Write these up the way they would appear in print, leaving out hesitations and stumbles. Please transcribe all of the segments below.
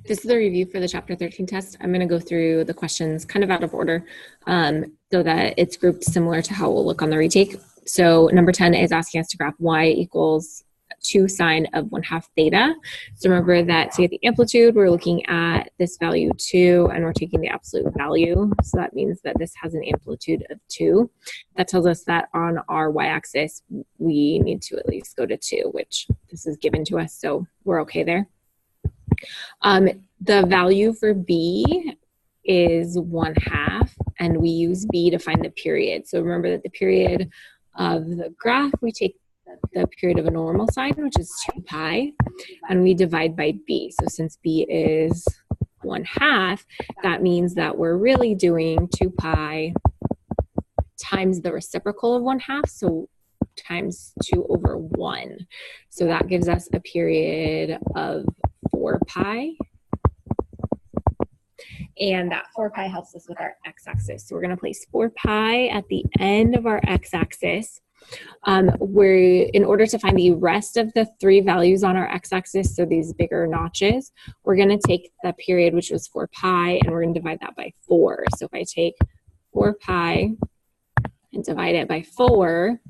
This is the review for the Chapter 13 test. I'm going to go through the questions kind of out of order so that it's grouped similar to how it will look on the retake. So number 10 is asking us to graph y equals 2 sine of 1/2 theta. So remember that to get the amplitude, we're looking at this value 2, and we're taking the absolute value. So that means that this has an amplitude of 2. That tells us that on our y-axis, we need to at least go to 2, which this is given to us, so we're okay there. The value for b is 1/2, and we use b to find the period. So remember that the period of the graph, we take the period of a normal sine, which is 2 pi, and we divide by b. So since b is 1/2, that means that we're really doing 2 pi times the reciprocal of 1/2, so times 2 over 1. So that gives us a period of 4 pi. And that 4 pi helps us with our x-axis. So we're going to place 4 pi at the end of our x-axis. In order to find the rest of the 3 values on our x-axis, so these bigger notches, we're going to take the period, which was 4 pi, and we're going to divide that by 4. So if I take 4 pi and divide it by 4,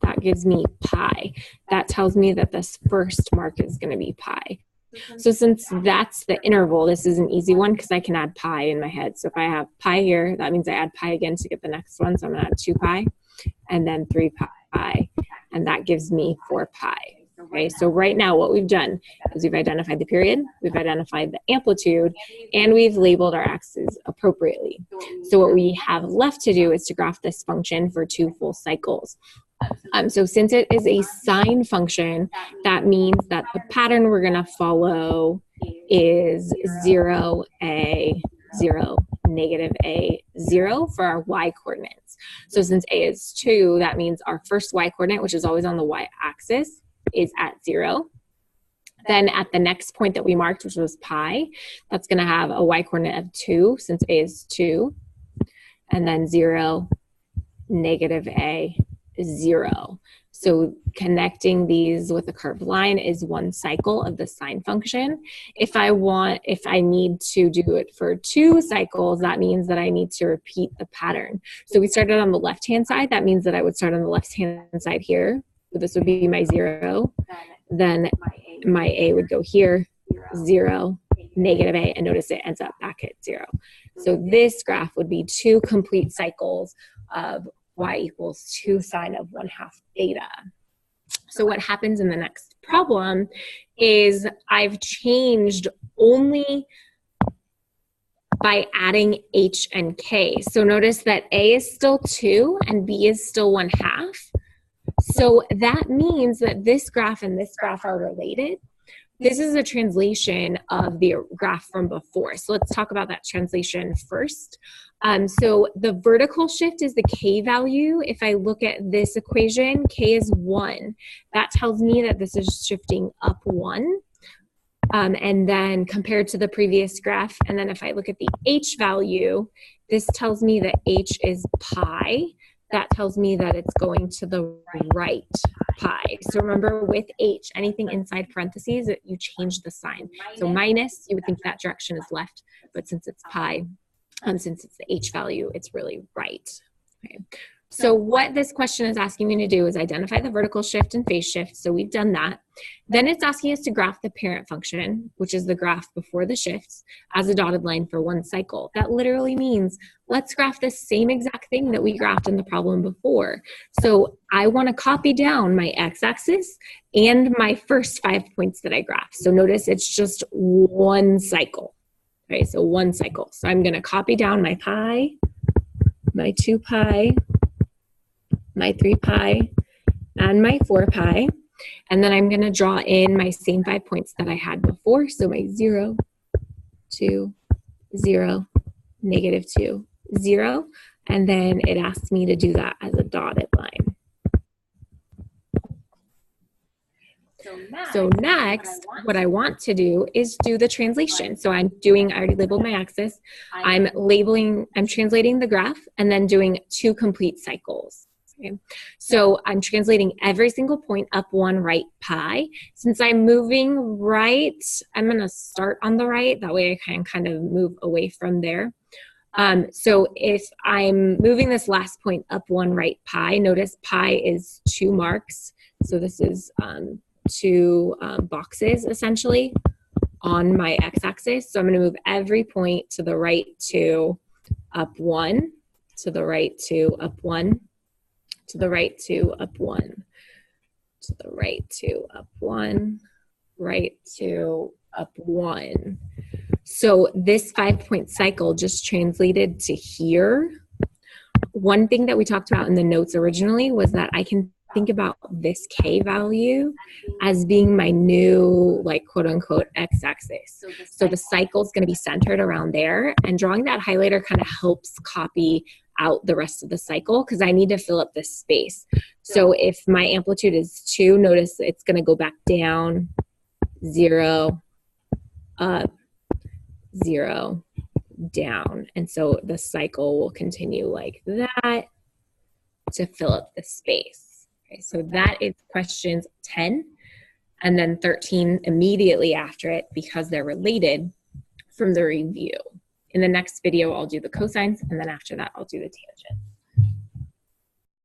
that gives me pi. That tells me that this first mark is going to be pi. So since that's the interval, this is an easy one because I can add pi in my head. So if I have pi here, that means I add pi again to get the next one. So I'm going to add 2 pi and then 3 pi, and that gives me 4 pi. Okay, so right now what we've done is we've identified the period, we've identified the amplitude, and we've labeled our axes appropriately. So what we have left to do is to graph this function for 2 full cycles. So since it is a sine function, that means that the pattern we're going to follow is 0, A, 0, negative A, 0 for our y coordinates. So since A is 2, that means our first y coordinate, which is always on the y-axis, is at 0. Then at the next point that we marked, which was pi, that's going to have a y coordinate of 2, since A is 2, and then 0, negative A, 0. So connecting these with a curved line is 1 cycle of the sine function. If I need to do it for 2 cycles, that means that I need to repeat the pattern. So we started on the left-hand side. That means that I would start on the left-hand side here. So this would be my 0. Then my A would go here, 0, negative A, and notice it ends up back at 0. So this graph would be 2 complete cycles of y equals 2 sine of 1/2 theta. So what happens in the next problem is I've changed only by adding h and k. So notice that A is still 2 and B is still 1/2. So that means that this graph and this graph are related. This is a translation of the graph from before. So let's talk about that translation first. So the vertical shift is the k value. If I look at this equation, k is 1. That tells me that this is shifting up 1. And then compared to the previous graph, and then if I look at the h value, this tells me that h is pi. That tells me that it's going to the right pi. So remember with h, anything inside parentheses, you change the sign. So minus, you would think that direction is left, but since it's pi, since it's the h value, it's really right. Okay. So what this question is asking me to do is identify the vertical shift and phase shift. So we've done that. Then it's asking us to graph the parent function, which is the graph before the shifts, as a dotted line for 1 cycle. That literally means let's graph the same exact thing that we graphed in the problem before. So I want to copy down my x-axis and my first 5 points that I graphed. So notice it's just 1 cycle. Okay, so 1 cycle. So I'm going to copy down my pi, my 2 pi, my 3 pi, and my 4 pi. And then I'm going to draw in my same 5 points that I had before. So my 0, 2, 0, negative 2, 0. And then it asks me to do that as a dotted line. So next, what I want to do is do the translation. So I already labeled my axis. I'm translating the graph and then doing 2 complete cycles. Okay. So I'm translating every single point up 1 right pi. Since I'm moving right, I'm going to start on the right. That way I can kind of move away from there. So if I'm moving this last point up 1 right pi, notice pi is 2 marks. So this is 2 boxes essentially on my x-axis. So I'm going to move every point to the right 2, up 1, to the right 2, up 1, to the right 2, up 1, to the right 2, up 1, right 2, up 1. So this 5-point cycle just translated to here. One thing that we talked about in the notes originally was that I can think about this K value as being my new, like, quote unquote, x-axis. So the cycle is going to be centered around there, and drawing that highlighter kind of helps copy out the rest of the cycle because I need to fill up this space. So if my amplitude is 2, notice it's going to go back down, 0, up, 0, down. And so the cycle will continue like that to fill up the space. Okay, so that is questions 10 and then 13 immediately after it because they're related from the review. In the next video, I'll do the cosines, and then after that, I'll do the tangent.